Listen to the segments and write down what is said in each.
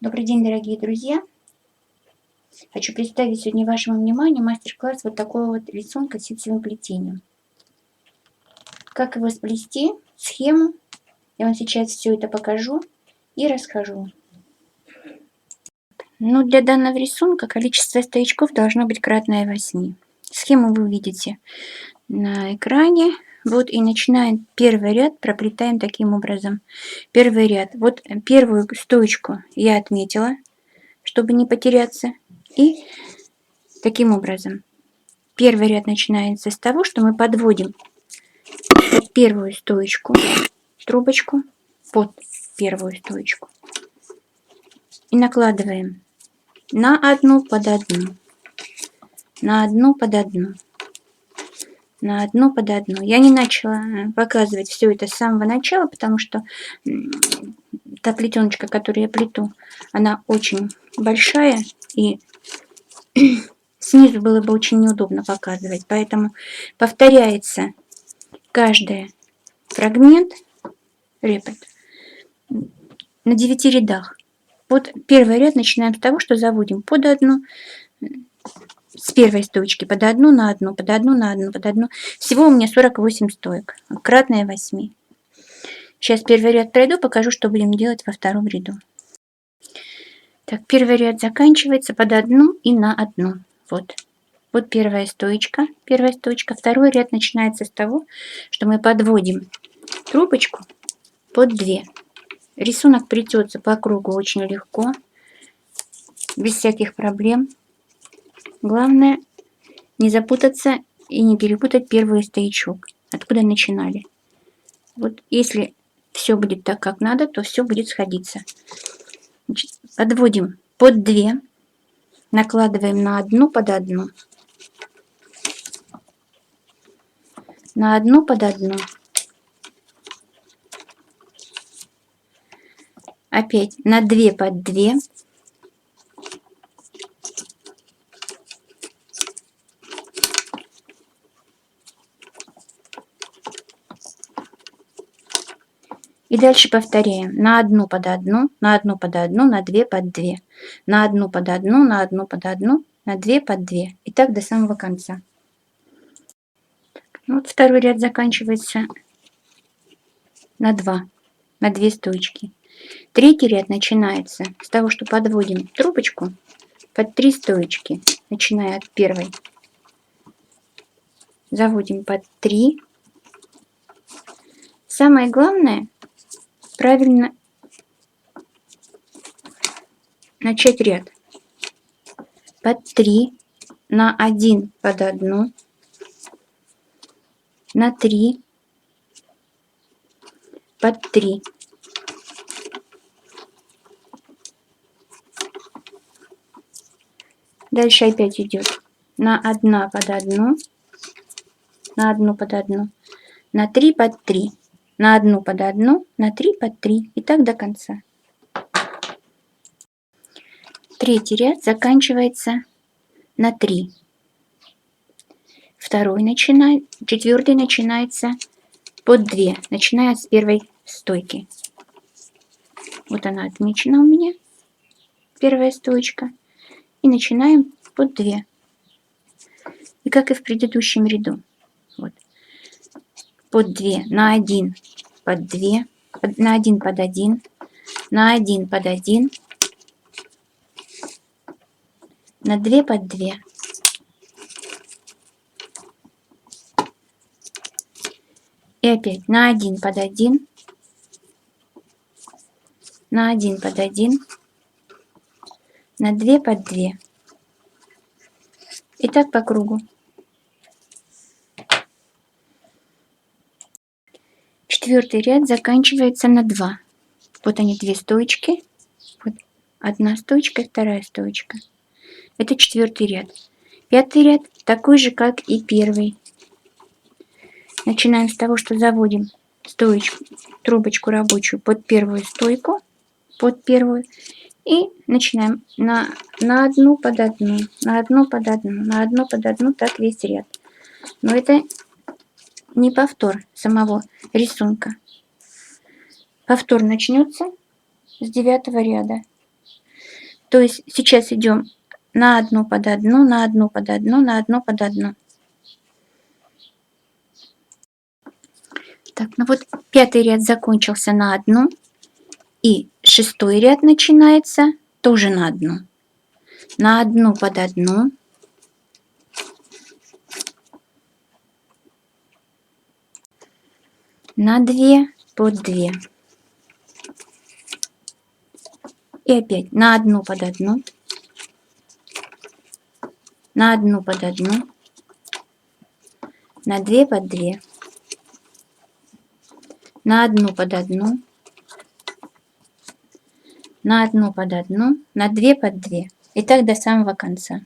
Добрый день, дорогие друзья! Хочу представить сегодня вашему вниманию мастер-класс вот такого вот рисунка ситцевым плетением. Как его сплести, схему, я вам сейчас все это покажу и расскажу. Но для данного рисунка количество стоячков должно быть кратное 8. Схему вы увидите на экране. Вот и начинаем первый ряд, проплетаем таким образом. Первый ряд. Вот первую стоечку я отметила, чтобы не потеряться. И таким образом, первый ряд начинается с того, что мы подводим первую стоечку, трубочку под первую стоечку и накладываем на одну под одну, на одну под одну, на одну под одну. Я не начала показывать все это с самого начала, потому что та плетеночка, которую я плету, она очень большая, и снизу было бы очень неудобно показывать. Поэтому повторяется каждый фрагмент репет на 9 рядах. Вот первый ряд начинаем с того, что заводим под одну, с первой стоечки под одну на одну, под одну на одну, под одну. Всего у меня 48 стоек, кратное 8. Сейчас первый ряд пройду, покажу, что будем делать во втором ряду. Так, первый ряд заканчивается под одну и на одну. Вот. Вот первая стоечка, первая стоечка. Второй ряд начинается с того, что мы подводим трубочку под 2. Рисунок плетется по кругу очень легко, без всяких проблем. Главное не запутаться и не перепутать первый стоячок, откуда начинали. Вот если все будет так, как надо, то все будет сходиться. Значит, подводим под 2, накладываем на одну под одну, на одну под одну. Опять на 2 под 2. И дальше повторяем. На одну под одну, на одну под одну, на 2 под 2. На одну под одну, на одну под одну, на 2 под 2. И так до самого конца. Вот второй ряд заканчивается на 2 стоечки. Третий ряд начинается с того, что подводим трубочку под 3 стоечки, начиная от первой. Заводим под 3. Самое главное правильно начать ряд. Под 3, на 1 под 1, на 3, под 3. Дальше опять идет на 1 под 1, на 1 под 1, на 3 под 3, на 1 под 1, на 3 под 3. И так до конца. Третий ряд заканчивается на 3. Четвертый начинается под 2, начиная с первой стойки. Вот она отмечена у меня, первая стоечка. И начинаем под 2. И как и в предыдущем ряду. Вот. Под 2, на 1 под 2, на 1 под 1, на 1 под 1, на 2 под 2. И опять на 1 под 1, на 1 под 1, на 2 под 2. И так по кругу. Четвертый ряд заканчивается на 2. Вот они, 2 стоечки. Вот одна стоечка и вторая стоечка. Это четвертый ряд. Пятый ряд такой же, как и первый. Начинаем с того, что заводим стоечку, трубочку рабочую под первую стойку, под первую. И начинаем на одну под одну, на одну под одну, на одну под одну, так весь ряд. Но это не повтор самого рисунка. Повтор начнется с 9 ряда. То есть сейчас идем на одну под одну, на одну под одну, на одну под одну. Так, ну вот 5-й ряд закончился на одну, и 6-й ряд начинается тоже на одну под одну, на 2 под 2, и опять на одну под одну, на одну под одну, на 2 под 2, на одну под одну, на одну под одну, на 2 под 2, и так до самого конца.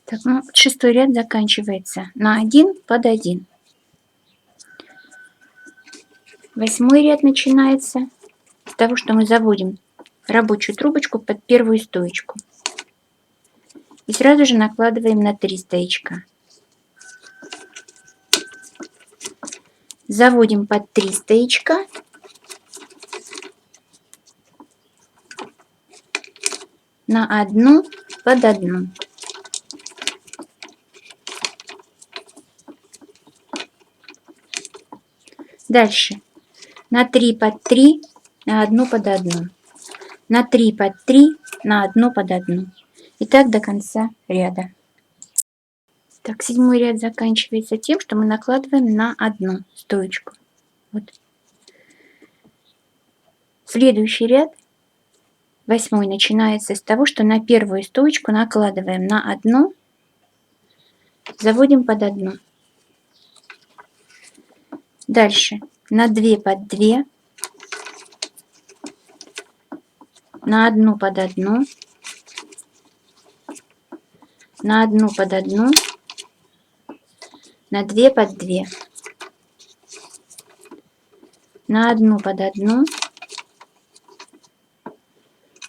Так, ну, 6-й ряд заканчивается на 1 под 1. 8-й ряд начинается с того, что мы заводим рабочую трубочку под первую стоечку и сразу же накладываем на 3 стоячка. Заводим под 3 стоячка, на одну под одну. Дальше на 3 под 3, на одну под одну, на 3 под 3, на одну под одну. И так до конца ряда. Так, 7-й ряд заканчивается тем, что мы накладываем на одну стоечку. Вот. Следующий ряд, 8-й, начинается с того, что на первую стоечку накладываем на одну, заводим под одну. Дальше на 2 под 2, на одну под одну, на одну под одну, на 2 под 2, на одну под одну,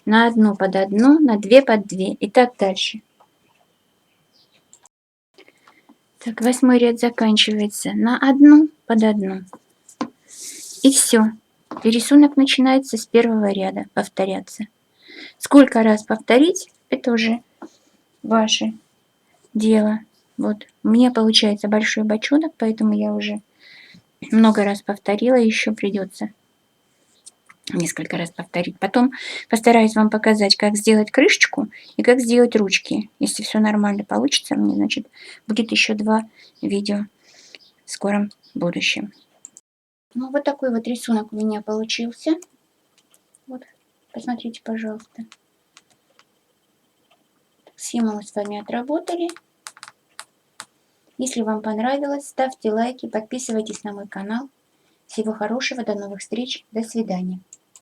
на одну под одну, на 2 под 2 и так дальше. Так, 8-й ряд заканчивается на одну под одну. И все. И рисунок начинается с 1-го ряда повторяться. Сколько раз повторить, это уже ваше дело. Вот. У меня получается большой бочонок, поэтому я уже много раз повторила, еще придется несколько раз повторить. Потом постараюсь вам показать, как сделать крышечку и как сделать ручки. Если все нормально получится, мне, значит, будет еще 2 видео в скором будущем. Ну, вот такой вот рисунок у меня получился. Вот, посмотрите, пожалуйста. Схему мы с вами отработали. Если вам понравилось, ставьте лайки, подписывайтесь на мой канал. Всего хорошего, до новых встреч, до свидания.